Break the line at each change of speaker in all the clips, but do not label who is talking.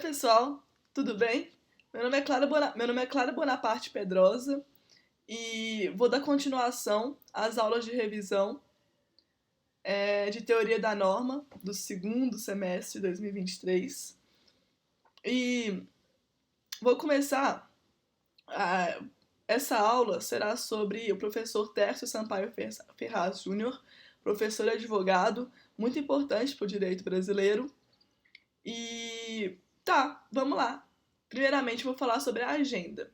Pessoal, tudo bem? Meu nome é Clara Bonaparte Pedrosa e vou dar continuação às aulas de revisão de Teoria da Norma do segundo semestre de 2023. E vou começar. a- Essa aula será sobre o professor Tércio Sampaio Ferraz Júnior, professor e advogado, muito importante para o direito brasileiro. E tá, vamos lá. Primeiramente, vou falar sobre a agenda.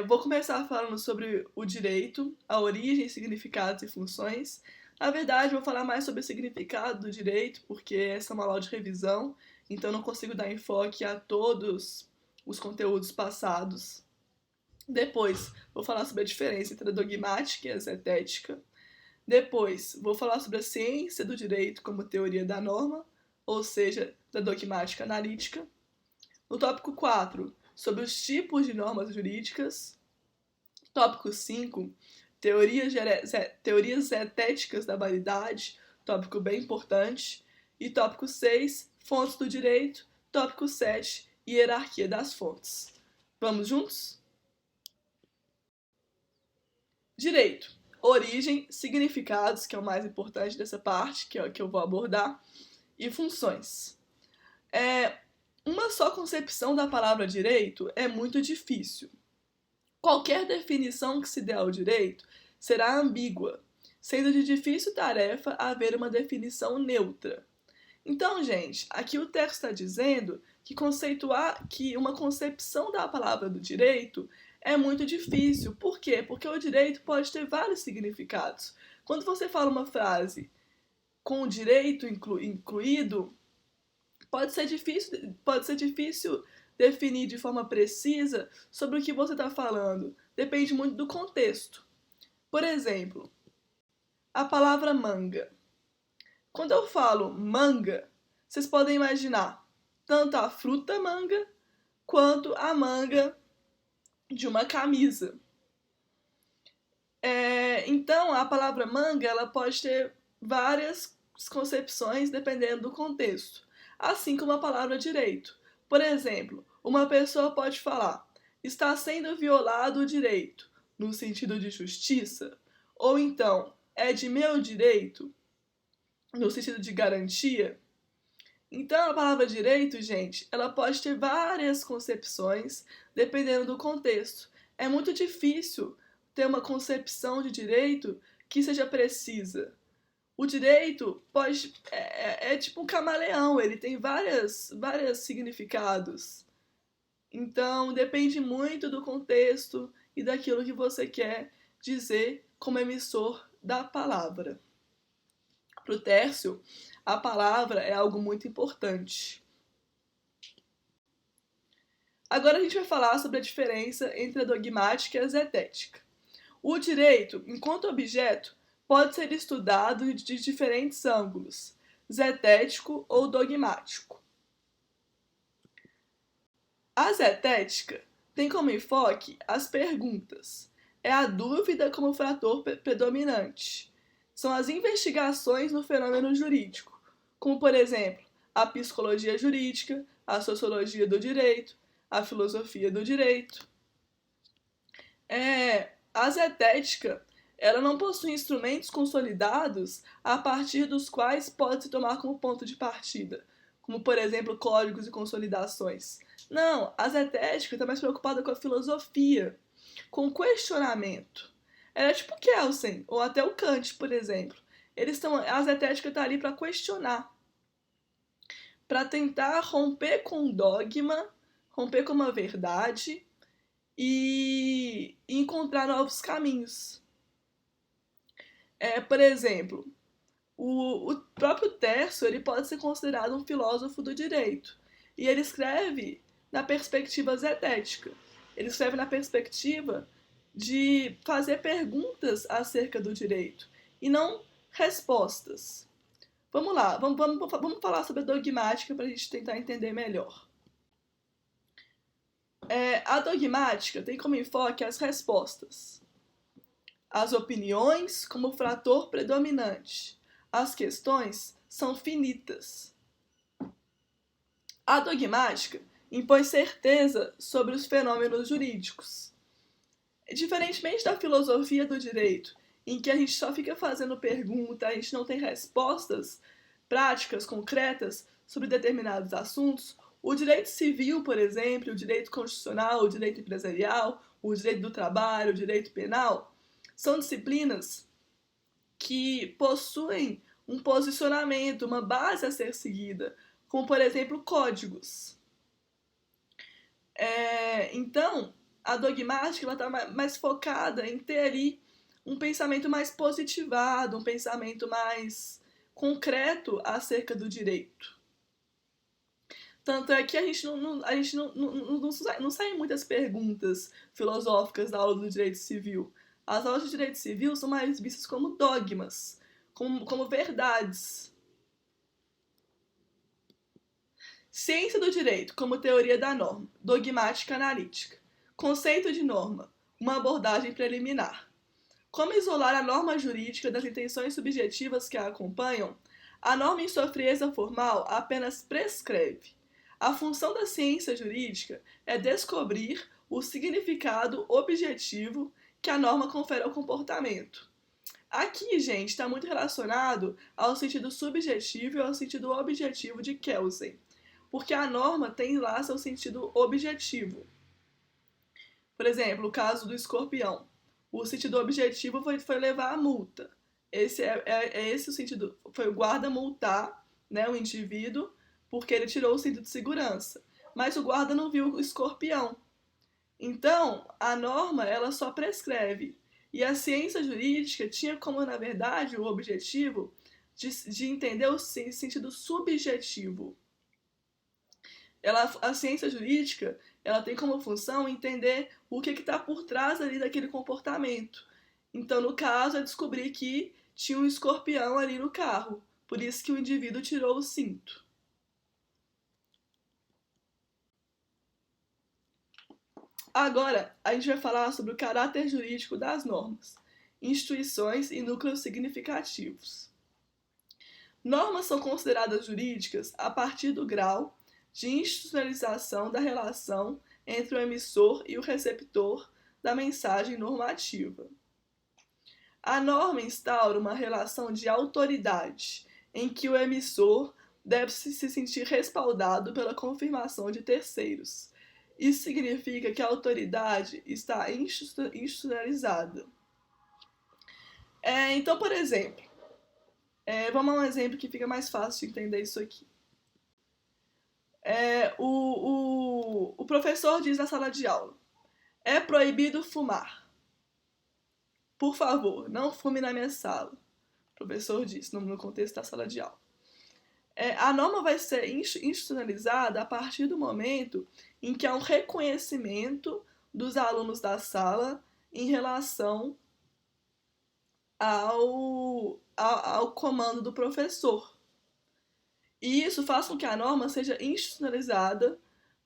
Vou começar falando sobre o direito, a origem, significados e funções. Na verdade, vou falar mais sobre o significado do direito, porque essa é uma aula de revisão, então não consigo dar enfoque a todos os conteúdos passados. Depois, vou falar sobre a diferença entre a dogmática e a zetética. Depois, vou falar sobre a ciência do direito como teoria da norma, ou seja, da dogmática analítica. No tópico 4, sobre os tipos de normas jurídicas. Tópico 5, teorias zetéticas da validade, tópico bem importante. E tópico 6, fontes do direito. Tópico 7, hierarquia das fontes. Vamos juntos? Direito. Origem, significados, que é o mais importante dessa parte, que é o que eu vou abordar, e funções. Uma só concepção da palavra direito é muito difícil. Qualquer definição que se dê ao direito será ambígua, sendo de difícil tarefa haver uma definição neutra. Então, gente, aqui o texto está dizendo que uma concepção da palavra do direito é muito difícil. Por quê? Porque o direito pode ter vários significados. Quando você fala uma frase com o direito incluído, pode ser difícil definir de forma precisa sobre o que você está falando. Depende muito do contexto. Por exemplo, a palavra manga. Quando eu falo manga, vocês podem imaginar tanto a fruta manga quanto a manga de uma camisa. Então, a palavra manga ela pode ter várias concepções dependendo do contexto, assim como a palavra direito. Por exemplo, uma pessoa pode falar: está sendo violado o direito, no sentido de justiça, ou então é de meu direito, no sentido de garantia. Então, a palavra direito, gente, ela pode ter várias concepções dependendo do contexto. É muito difícil ter uma concepção de direito que seja precisa. O direito é tipo um camaleão, ele tem vários significados. Então, depende muito do contexto e daquilo que você quer dizer como emissor da palavra. Para o Tércio, a palavra é algo muito importante. Agora a gente vai falar sobre a diferença entre a dogmática e a zetética. O direito, enquanto objeto, pode ser estudado de diferentes ângulos, zetético ou dogmático. A zetética tem como enfoque as perguntas. É a dúvida como fator predominante. São as investigações no fenômeno jurídico, como, por exemplo, a psicologia jurídica, a sociologia do direito, a filosofia do direito. A zetética ela não possui instrumentos consolidados a partir dos quais pode se tomar como ponto de partida, como, por exemplo, códigos e consolidações. Não, a zetética está mais preocupada com a filosofia, com o questionamento. Ela é tipo Kelsen, ou até o Kant, por exemplo. A zetética está ali para questionar, para tentar romper com o dogma, romper com uma verdade e encontrar novos caminhos. Por exemplo, o próprio Tércio ele pode ser considerado um filósofo do direito. E ele escreve na perspectiva zetética. Ele escreve na perspectiva de fazer perguntas acerca do direito e não respostas. Vamos lá, vamos falar sobre a dogmática para a gente tentar entender melhor. A dogmática tem como enfoque as respostas, as opiniões como fator predominante. As questões são finitas. A dogmática impõe certeza sobre os fenômenos jurídicos. Diferentemente da filosofia do direito, em que a gente só fica fazendo pergunta, a gente não tem respostas práticas, concretas sobre determinados assuntos, o direito civil, por exemplo, o direito constitucional, o direito empresarial, o direito do trabalho, o direito penal, são disciplinas que possuem um posicionamento, uma base a ser seguida, como, por exemplo, códigos. Então, a dogmática está mais focada em ter ali um pensamento mais positivado, um pensamento mais concreto acerca do direito. Tanto é que a gente não sai muitas perguntas filosóficas da aula do direito civil. As aulas de direito civil são mais vistas como dogmas, como verdades. Ciência do direito como teoria da norma, dogmática analítica. Conceito de norma, uma abordagem preliminar. Como isolar a norma jurídica das intenções subjetivas que a acompanham? A norma em sua frieza formal apenas prescreve. A função da ciência jurídica é descobrir o significado objetivo que a norma confere ao comportamento. Aqui, gente, está muito relacionado ao sentido subjetivo e ao sentido objetivo de Kelsen, porque a norma tem lá seu sentido objetivo. Por exemplo, o caso do escorpião. O sentido objetivo foi levar a multa. Esse o sentido, foi o guarda multar, né, o indivíduo, porque ele tirou o cinto de segurança. Mas o guarda não viu o escorpião. Então, a norma, ela só prescreve. E a ciência jurídica tinha como, na verdade, o objetivo de entender o sentido subjetivo. A ciência jurídica, ela tem como função entender o que está por trás ali daquele comportamento. Então, no caso, é descobrir que tinha um escorpião ali no carro. Por isso que o indivíduo tirou o cinto. Agora, a gente vai falar sobre o caráter jurídico das normas, instituições e núcleos significativos. Normas são consideradas jurídicas a partir do grau de institucionalização da relação entre o emissor e o receptor da mensagem normativa. A norma instaura uma relação de autoridade, em que o emissor deve se sentir respaldado pela confirmação de terceiros. Isso significa que a autoridade está institucionalizada. Então, por exemplo, vamos a um exemplo que fica mais fácil de entender isso aqui. O professor diz na sala de aula: é proibido fumar. Por favor, não fume na minha sala. O professor diz no contexto da sala de aula. A norma vai ser institucionalizada a partir do momento em que há um reconhecimento dos alunos da sala em relação ao comando do professor. E isso faz com que a norma seja institucionalizada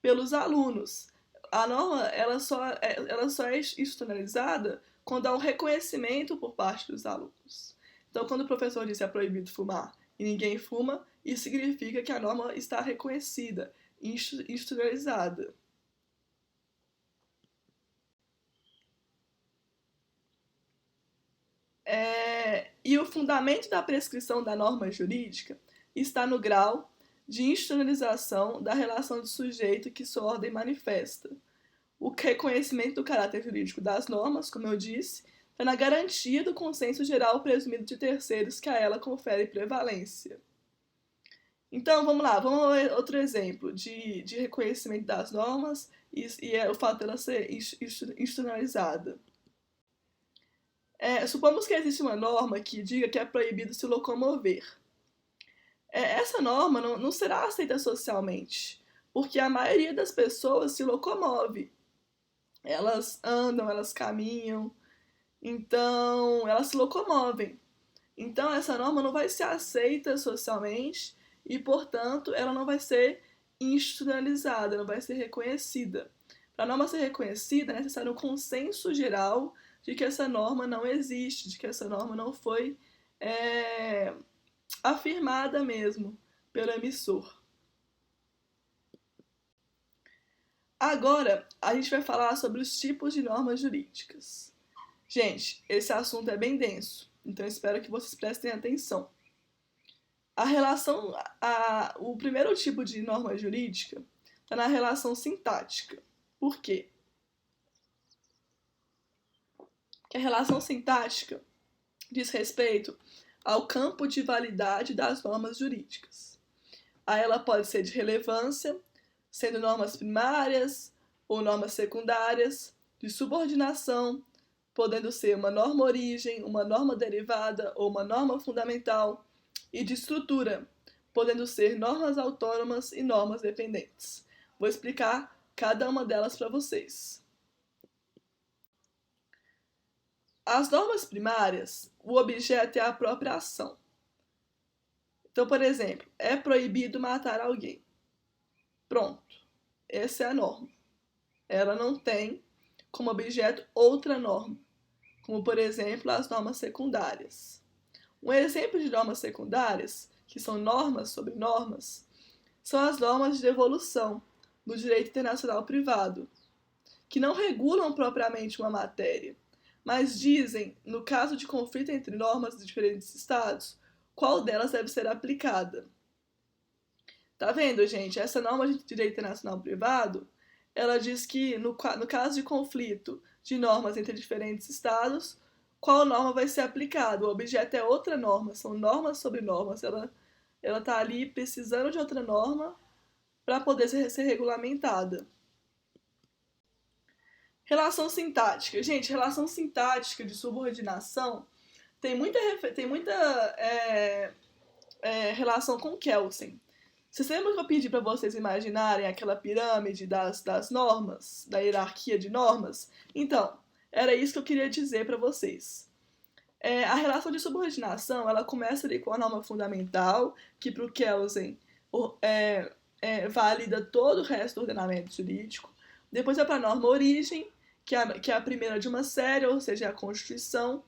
pelos alunos. A norma ela só é institucionalizada quando há um reconhecimento por parte dos alunos. Então, quando o professor diz que é proibido fumar e ninguém fuma, isso significa que a norma está reconhecida, institucionalizada. E o fundamento da prescrição da norma jurídica está no grau de institucionalização da relação de sujeito que sua ordem manifesta. O reconhecimento do caráter jurídico das normas, como eu disse, está na garantia do consenso geral presumido de terceiros que a ela confere prevalência. Então, vamos lá, vamos a outro exemplo de reconhecimento das normas e o fato dela ser institucionalizada. Supomos que existe uma norma que diga que é proibido se locomover. Essa norma não será aceita socialmente, porque a maioria das pessoas se locomove. Elas andam, elas caminham, então elas se locomovem. Então essa norma não vai ser aceita socialmente e, portanto, ela não vai ser institucionalizada, não vai ser reconhecida. Para a norma ser reconhecida, é necessário um consenso geral de que essa norma não existe, de que essa norma não foi afirmada mesmo pelo emissor. Agora, a gente vai falar sobre os tipos de normas jurídicas. Gente, esse assunto é bem denso, então espero que vocês prestem atenção. O primeiro tipo de norma jurídica está na relação sintática. Por quê? Porque a relação sintática diz respeito ao campo de validade das normas jurídicas. Aí ela pode ser de relevância, sendo normas primárias ou normas secundárias, de subordinação, podendo ser uma norma origem, uma norma derivada ou uma norma fundamental, e de estrutura, podendo ser normas autônomas e normas dependentes. Vou explicar cada uma delas para vocês. As normas primárias, o objeto é a própria ação. Então, por exemplo, é proibido matar alguém. Pronto. Essa é a norma. Ela não tem como objeto outra norma, como, por exemplo, as normas secundárias. Um exemplo de normas secundárias, que são normas sobre normas, são as normas de devolução do direito internacional privado, que não regulam propriamente uma matéria, mas dizem, no caso de conflito entre normas de diferentes estados, qual delas deve ser aplicada. Tá vendo, gente? Essa norma de direito internacional privado, ela diz que, no caso de conflito de normas entre diferentes estados, qual norma vai ser aplicada. O objeto é outra norma, são normas sobre normas. Ela está ali precisando de outra norma para poder ser regulamentada. Relação sintática. Gente, relação sintática de subordinação tem muita relação com Kelsen. Vocês lembram que eu pedi para vocês imaginarem aquela pirâmide das normas, da hierarquia de normas? Então, era isso que eu queria dizer para vocês. A relação de subordinação, ela começa ali com a norma fundamental, que para o Kelsen valida todo o resto do ordenamento jurídico. Depois vai para a norma origem, que é a primeira de uma série, ou seja, a Constituição,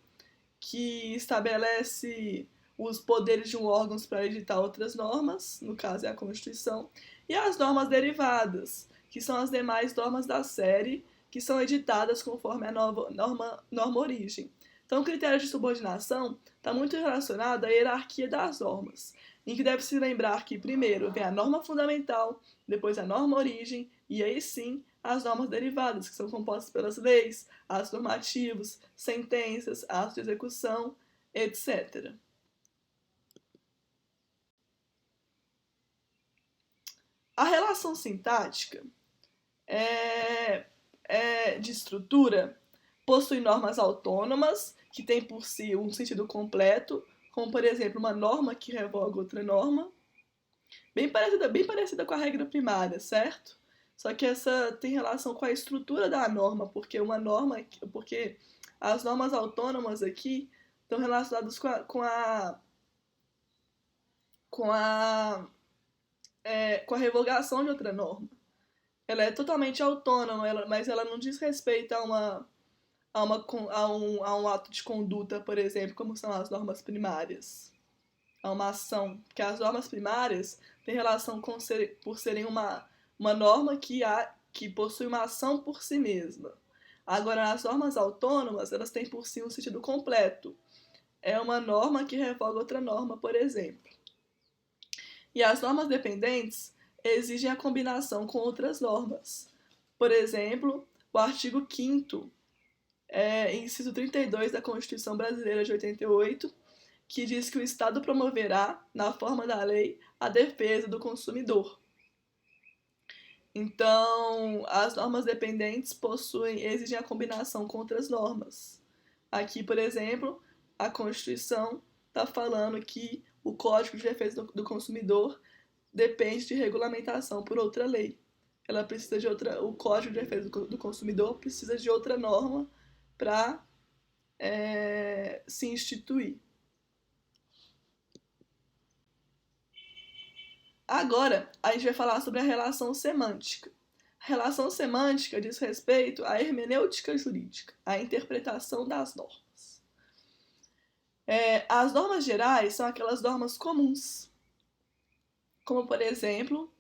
que estabelece os poderes de um órgão para editar outras normas, no caso é a Constituição, e as normas derivadas, que são as demais normas da série, que são editadas conforme a norma origem. Então, o critério de subordinação está muito relacionado à hierarquia das normas, em que deve se lembrar que primeiro vem a norma fundamental, depois a norma origem, e aí sim as normas derivadas, que são compostas pelas leis, atos normativos, sentenças, atos de execução, etc. A relação sintática de estrutura possui normas autônomas, que tem por si um sentido completo, como, por exemplo, uma norma que revoga outra norma, bem parecida com a regra primária, certo? Só que essa tem relação com a estrutura da norma, porque as normas autônomas aqui estão relacionadas com a revogação de outra norma. Ela é totalmente autônoma, mas ela não diz respeito a um ato de conduta, por exemplo, como são as normas primárias. A uma ação. Porque as normas primárias têm relação por serem uma norma que possui uma ação por si mesma. Agora, as normas autônomas, elas têm por si um sentido completo. É uma norma que revoga outra norma, por exemplo. E as normas dependentes exigem a combinação com outras normas. Por exemplo, o artigo 5º, inciso 32 da Constituição Brasileira de 88, que diz que o Estado promoverá, na forma da lei, a defesa do consumidor. Então, as normas dependentes exigem a combinação com outras normas. Aqui, por exemplo, a Constituição está falando que o Código de Defesa do Consumidor depende de regulamentação por outra lei. Ela precisa de o Código de Defesa do Consumidor precisa de outra norma para se instituir. Agora, a gente vai falar sobre a relação semântica. A relação semântica diz respeito à hermenêutica jurídica, à interpretação das normas. As normas gerais são aquelas normas comuns, como, por exemplo,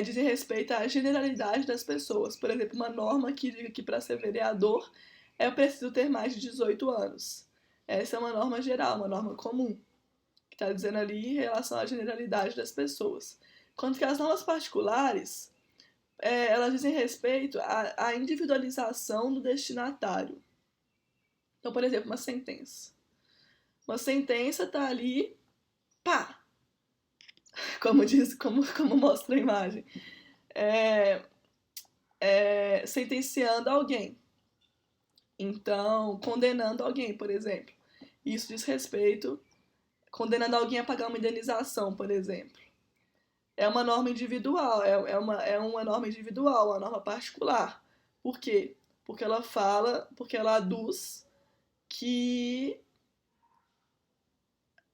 dizem respeito à generalidade das pessoas. Por exemplo, uma norma que diga que para ser vereador é preciso ter mais de 18 anos. Essa é uma norma geral, uma norma comum, que está dizendo ali em relação à generalidade das pessoas. Quanto que as normas particulares, elas dizem respeito à individualização do destinatário. Então, por exemplo, uma sentença. Uma sentença está ali, pá, como mostra a imagem, é, sentenciando alguém. Então, condenando alguém, por exemplo. Isso diz respeito, condenando alguém a pagar uma indenização, por exemplo. É uma norma individual, é uma norma individual, uma norma particular. Por quê? Porque ela aduz que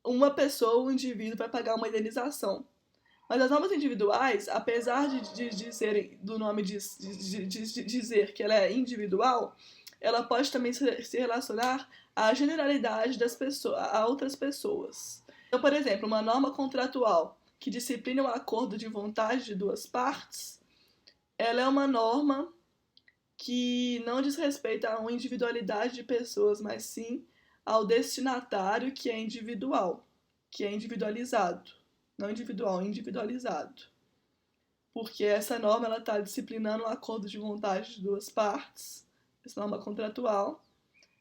uma pessoa, um indivíduo, vai pagar uma indenização. Mas as normas individuais, apesar de serem, do nome de dizer que ela é individual, ela pode também se relacionar à generalidade das pessoas, a outras pessoas. Então, por exemplo, uma norma contratual que disciplina o acordo de vontade de duas partes, ela é uma norma que não diz respeito a uma individualidade de pessoas, mas sim ao destinatário que é individual, que é individualizado. Não individual, individualizado. Porque essa norma está disciplinando o acordo de vontade de duas partes, essa norma contratual,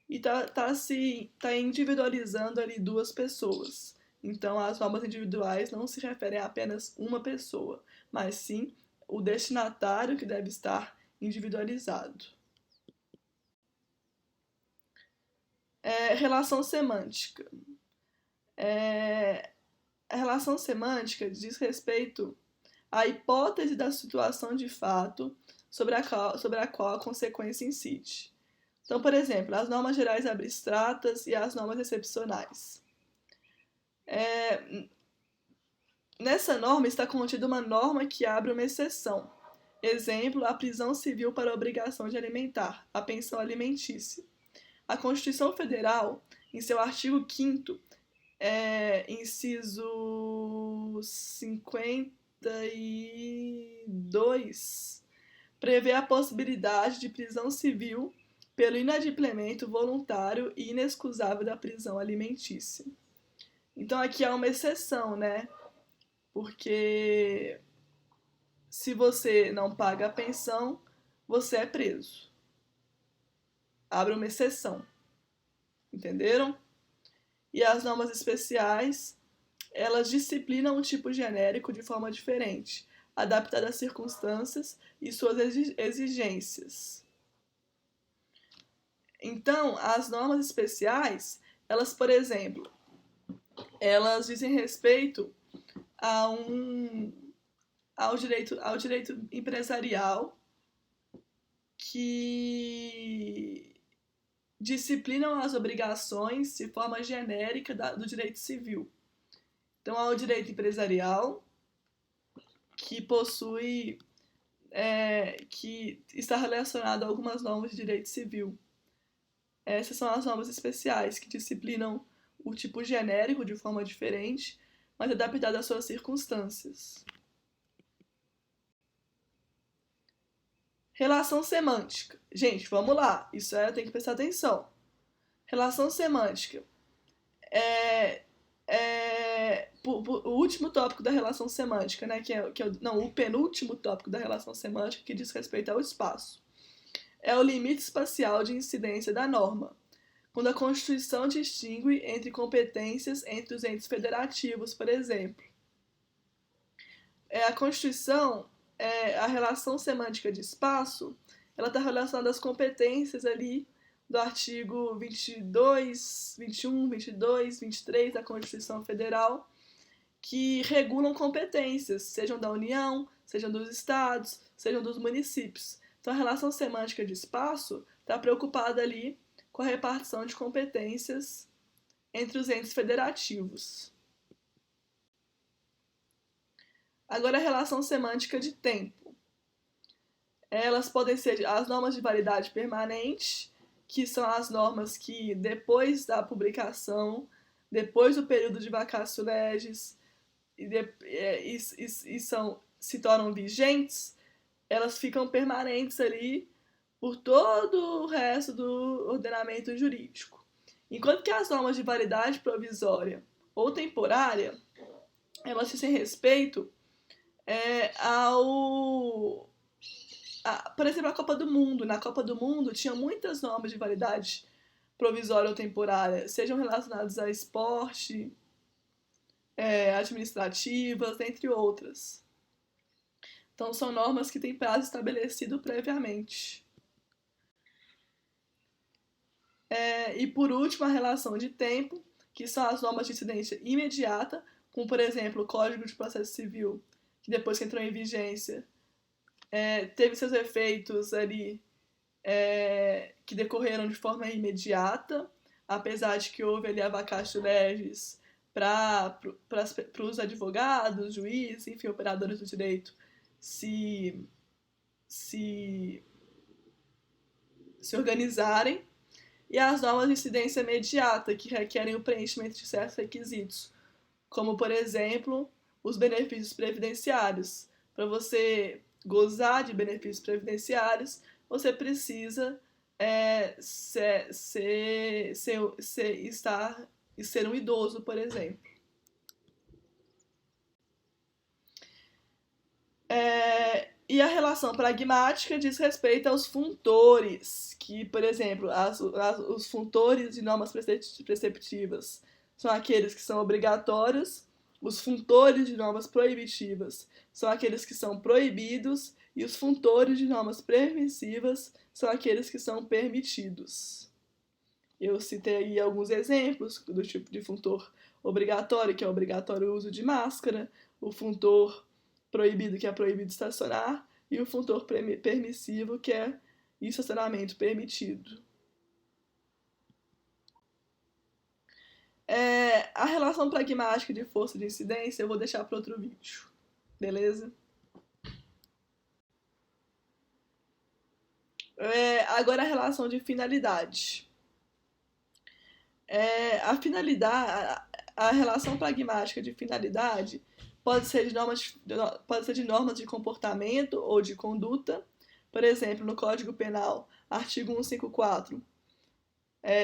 e tá individualizando ali duas pessoas. Então, as normas individuais não se referem a apenas uma pessoa, mas sim o destinatário que deve estar individualizado. Relação semântica. A relação semântica diz respeito à hipótese da situação de fato sobre a qual a consequência incide. Então, por exemplo, as normas gerais abstratas e as normas excepcionais. Nessa norma está contida uma norma que abre uma exceção. Exemplo, a prisão civil para a obrigação de alimentar, a pensão alimentícia. A Constituição Federal, em seu artigo 5º, inciso 52, prevê a possibilidade de prisão civil pelo inadimplemento voluntário e inexcusável da prisão alimentícia. Então aqui há uma exceção, né? Porque se você não paga a pensão, você é preso. Abre uma exceção. Entenderam? E as normas especiais, elas disciplinam o tipo genérico de forma diferente, adaptada às circunstâncias e suas exigências. Então, as normas especiais, elas, por exemplo, elas dizem respeito ao direito empresarial, que disciplinam as obrigações de forma genérica do direito civil. Então, há o direito empresarial, que possui, que está relacionado a algumas normas de direito civil. Essas são as normas especiais, que disciplinam o tipo genérico de forma diferente, mas adaptada às suas circunstâncias. Relação semântica. Gente, vamos lá. Isso tem que prestar atenção. Relação semântica. O último tópico da relação semântica, né? O penúltimo tópico da relação semântica, que diz respeito ao espaço. É o limite espacial de incidência da norma, quando a Constituição distingue entre competências entre os entes federativos, por exemplo. A Constituição, a relação semântica de espaço, ela está relacionada às competências ali do artigo 22, 21, 22, 23 da Constituição Federal, que regulam competências, sejam da União, sejam dos estados, sejam dos municípios. Então, a relação semântica de espaço está preocupada ali com a repartição de competências entre os entes federativos. Agora, a relação semântica de tempo. Elas podem ser as normas de validade permanente, que são as normas que, depois da publicação, depois do período de vacatio legis, se tornam vigentes, elas ficam permanentes ali por todo o resto do ordenamento jurídico. Enquanto que as normas de validade provisória ou temporária, elas dizem respeito por exemplo, a Copa do Mundo. Na Copa do Mundo tinha muitas normas de validade provisória ou temporária, sejam relacionadas a esporte, administrativas, entre outras. Então, são normas que têm prazo estabelecido previamente. E, por último, a relação de tempo, que são as normas de incidência imediata, como, por exemplo, o Código de Processo Civil, que depois que entrou em vigência, teve seus efeitos ali que decorreram de forma imediata, apesar de que houve ali a vacatio legis para os advogados, juízes, enfim, operadores do direito se organizarem, e as normas de incidência imediata, que requerem o preenchimento de certos requisitos, como, por exemplo, os benefícios previdenciários. Para você gozar de benefícios previdenciários, você precisa ser um idoso, por exemplo. E a relação pragmática diz respeito aos funtores, que, por exemplo, os funtores de normas preceptivas são aqueles que são obrigatórios, os funtores de normas proibitivas são aqueles que são proibidos, e os funtores de normas permissivas são aqueles que são permitidos. Eu citei aí alguns exemplos do tipo de funtor obrigatório, que é obrigatório o uso de máscara, o funtor proibido, que é proibido estacionar, e o funtor permissivo, que é estacionamento permitido. A relação pragmática de força de incidência eu vou deixar para outro vídeo, beleza? Agora a relação de finalidade. A relação pragmática de finalidade pode ser de normas de comportamento ou de conduta. Por exemplo, no Código Penal, artigo 154,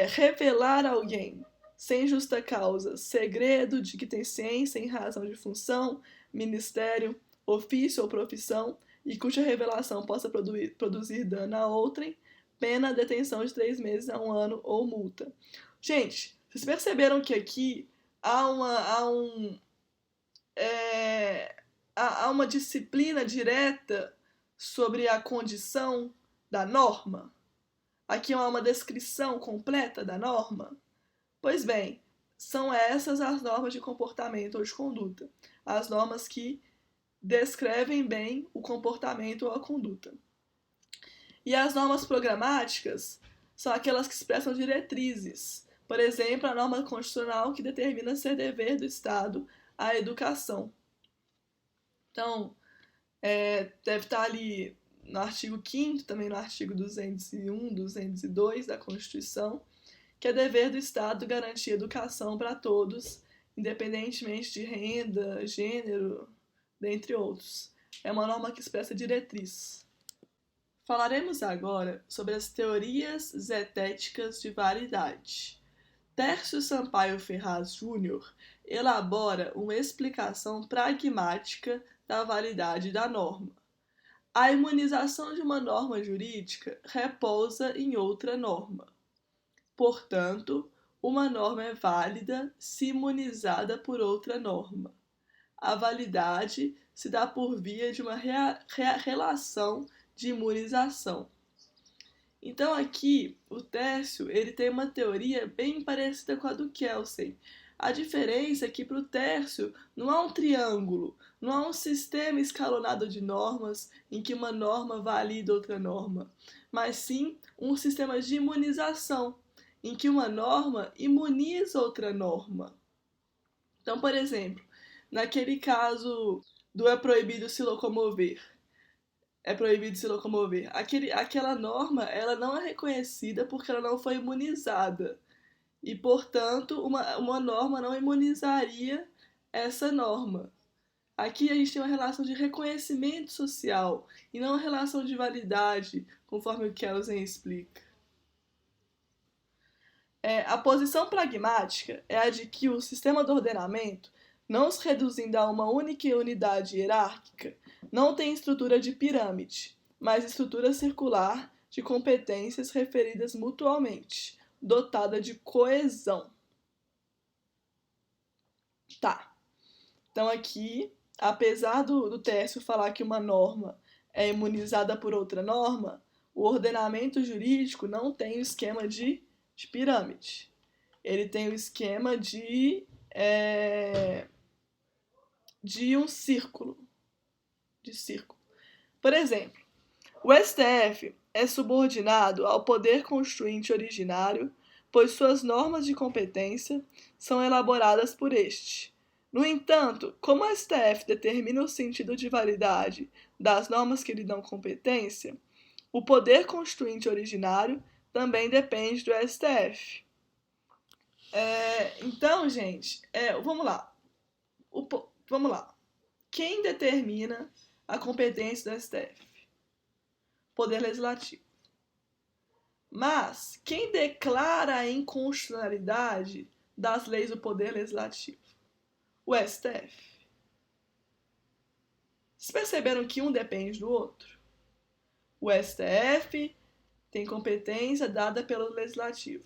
revelar a alguém sem justa causa segredo de que tem ciência em razão de função, ministério, ofício ou profissão, e cuja revelação possa produzir dano a outrem, pena detenção de 3 meses a 1 ano ou multa. Gente, vocês perceberam que aqui há uma disciplina direta sobre a condição da norma? Aqui há uma descrição completa da norma? Pois bem, são essas as normas de comportamento ou de conduta. As normas que descrevem bem o comportamento ou a conduta. E as normas programáticas são aquelas que expressam diretrizes. Por exemplo, a norma constitucional que determina ser dever do Estado a educação. Então, deve estar ali no artigo 5º, também no artigo 201, 202 da Constituição, que é dever do Estado garantir educação para todos, independentemente de renda, gênero, dentre outros. É uma norma que expressa diretriz. Falaremos agora sobre as teorias zetéticas de validade. Tércio Sampaio Ferraz Júnior elabora uma explicação pragmática da validade da norma. A imunização de uma norma jurídica repousa em outra norma. Portanto, uma norma é válida se imunizada por outra norma. A validade se dá por via de uma relação de imunização. Então aqui, o Tércio ele tem uma teoria bem parecida com a do Kelsen. A diferença é que para o Tércio não há um triângulo, não há um sistema escalonado de normas em que uma norma valida outra norma, mas sim um sistema de imunização, em que uma norma imuniza outra norma. Então, por exemplo, naquele caso do é proibido se locomover, aquela norma ela não é reconhecida porque ela não foi imunizada. E, portanto, uma norma não imunizaria essa norma. Aqui a gente tem uma relação de reconhecimento social e não uma relação de validade, conforme o Kelsen explica. A posição pragmática é a de que o sistema do ordenamento, não se reduzindo a uma única unidade hierárquica, não tem estrutura de pirâmide, mas estrutura circular de competências referidas mutualmente, dotada de coesão. Tá. Então aqui, apesar do Tércio falar que uma norma é imunizada por outra norma, o ordenamento jurídico não tem o esquema de pirâmide. Ele tem o esquema de um círculo. Por exemplo, o STF é subordinado ao poder constituinte originário, pois suas normas de competência são elaboradas por este. No entanto, como o STF determina o sentido de validade das normas que lhe dão competência, o poder constituinte originário também depende do STF. Então, gente, vamos lá. Quem determina a competência do STF? Poder Legislativo. Mas quem declara a inconstitucionalidade das leis do Poder Legislativo? O STF. Vocês perceberam que um depende do outro? O STF tem competência dada pelo Legislativo.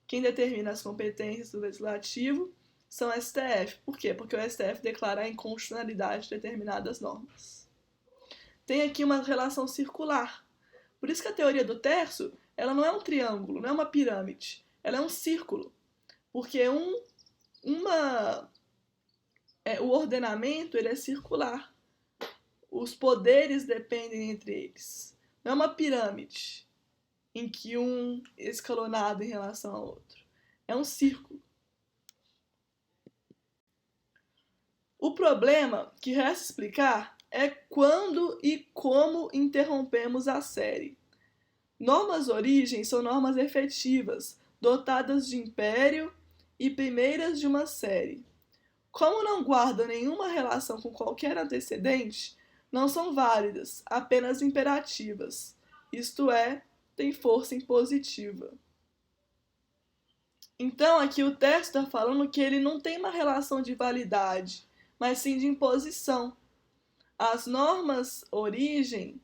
Quem determina as competências do Legislativo são o STF. Por quê? Porque o STF declara a inconstitucionalidade de determinadas normas. Tem aqui uma relação circular. Por isso que a teoria do terço, ela não é um triângulo, não é uma pirâmide. Ela é um círculo. Porque o ordenamento ele é circular. Os poderes dependem entre eles. Não é uma pirâmide em que um é escalonado em relação ao outro. É um círculo. O problema que resta explicar é quando e como interrompemos a série. Normas origem são normas efetivas, dotadas de império e primeiras de uma série. Como não guardam nenhuma relação com qualquer antecedente, não são válidas, apenas imperativas, isto é, têm força impositiva. Então, aqui o texto está falando que ele não tem uma relação de validade, mas sim de imposição. As normas origem,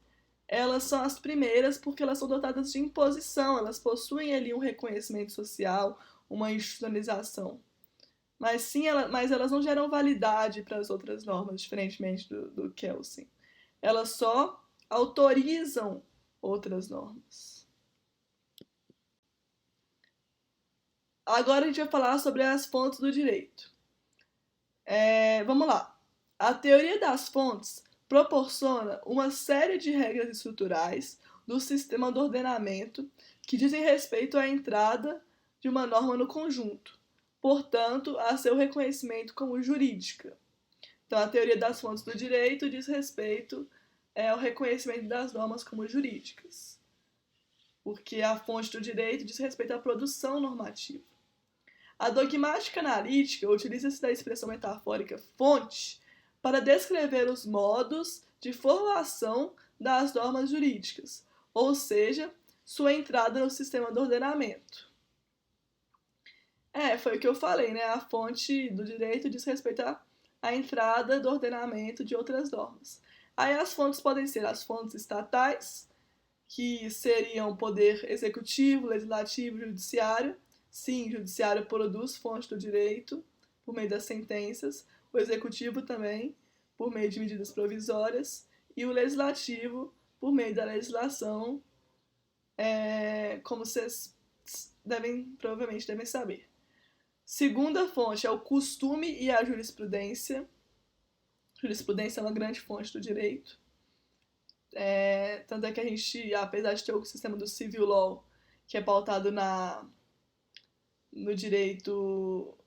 elas são as primeiras porque elas são dotadas de imposição, elas possuem ali um reconhecimento social, uma institucionalização. Mas elas não geram validade para as outras normas, diferentemente do Kelsen. Elas só autorizam outras normas. Agora a gente vai falar sobre as fontes do direito. Vamos lá. A teoria das fontes proporciona uma série de regras estruturais do sistema do ordenamento que dizem respeito à entrada de uma norma no conjunto, portanto, a seu reconhecimento como jurídica. Então, a teoria das fontes do direito diz respeito ao reconhecimento das normas como jurídicas, porque a fonte do direito diz respeito à produção normativa. A dogmática analítica utiliza-se da expressão metafórica fonte para descrever os modos de formação das normas jurídicas, ou seja, sua entrada no sistema do ordenamento. Foi o que eu falei, né? A fonte do direito diz respeito à entrada do ordenamento de outras normas. Aí as fontes podem ser as fontes estatais, que seriam o poder executivo, legislativo e judiciário. Sim, o judiciário produz fonte do direito por meio das sentenças, o executivo também por meio de medidas provisórias e o legislativo por meio da legislação, como vocês provavelmente devem saber. Segunda fonte é o costume e a jurisprudência. Jurisprudência é uma grande fonte do direito. Tanto é que a gente, apesar de ter o sistema do civil law, que é pautado no direito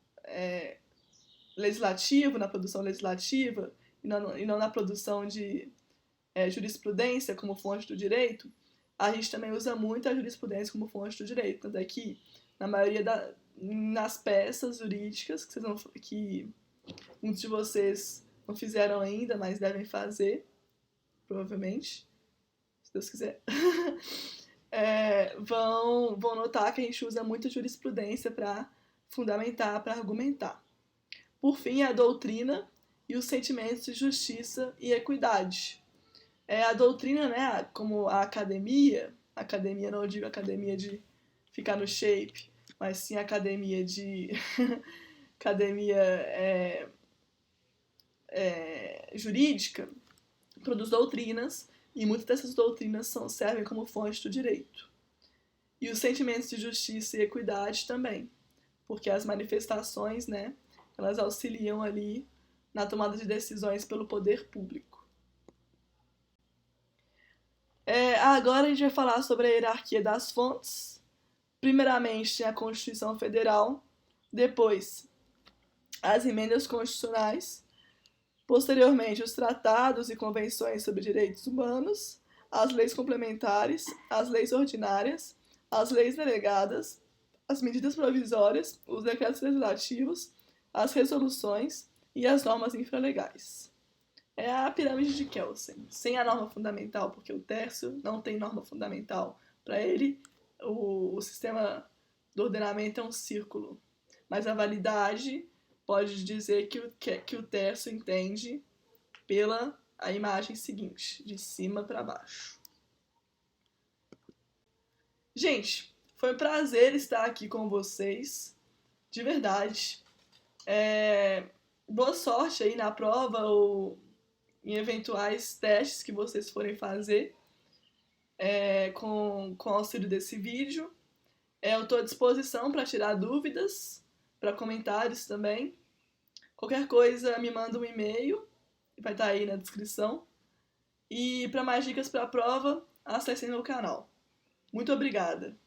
legislativo, na produção legislativa, e não na produção de jurisprudência como fonte do direito, a gente também usa muito a jurisprudência como fonte do direito. Tanto é que, na maioria nas peças jurídicas, que muitos de vocês não fizeram ainda, mas devem fazer, provavelmente, se Deus quiser. Vão notar que a gente usa muito jurisprudência para fundamentar, para argumentar. Por fim, a doutrina e os sentimentos de justiça e equidade. A doutrina, né, como a academia não eu digo academia de ficar no shape, mas sim academia de academia jurídica, produz doutrinas e muitas dessas doutrinas servem como fonte do direito. E os sentimentos de justiça e equidade também, porque as manifestações, né, elas auxiliam ali na tomada de decisões pelo poder público. Agora a gente vai falar sobre a hierarquia das fontes. Primeiramente, a Constituição Federal, depois as emendas constitucionais, posteriormente os tratados e convenções sobre direitos humanos, as leis complementares, as leis ordinárias, as leis delegadas, as medidas provisórias, os decretos legislativos, as resoluções e as normas infralegais. É a pirâmide de Kelsen, sem a norma fundamental, porque o terço não tem norma fundamental. Para ele, o sistema do ordenamento é um círculo, mas a validade pode dizer que o terço entende pela a imagem seguinte, de cima para baixo. Gente, foi um prazer estar aqui com vocês, de verdade. Boa sorte aí na prova ou em eventuais testes que vocês forem fazer com o auxílio desse vídeo. Eu estou à disposição para tirar dúvidas, para comentários também. Qualquer coisa, me manda um e-mail, vai estar aí na descrição. E para mais dicas para a prova, acessem meu canal. Muito obrigada!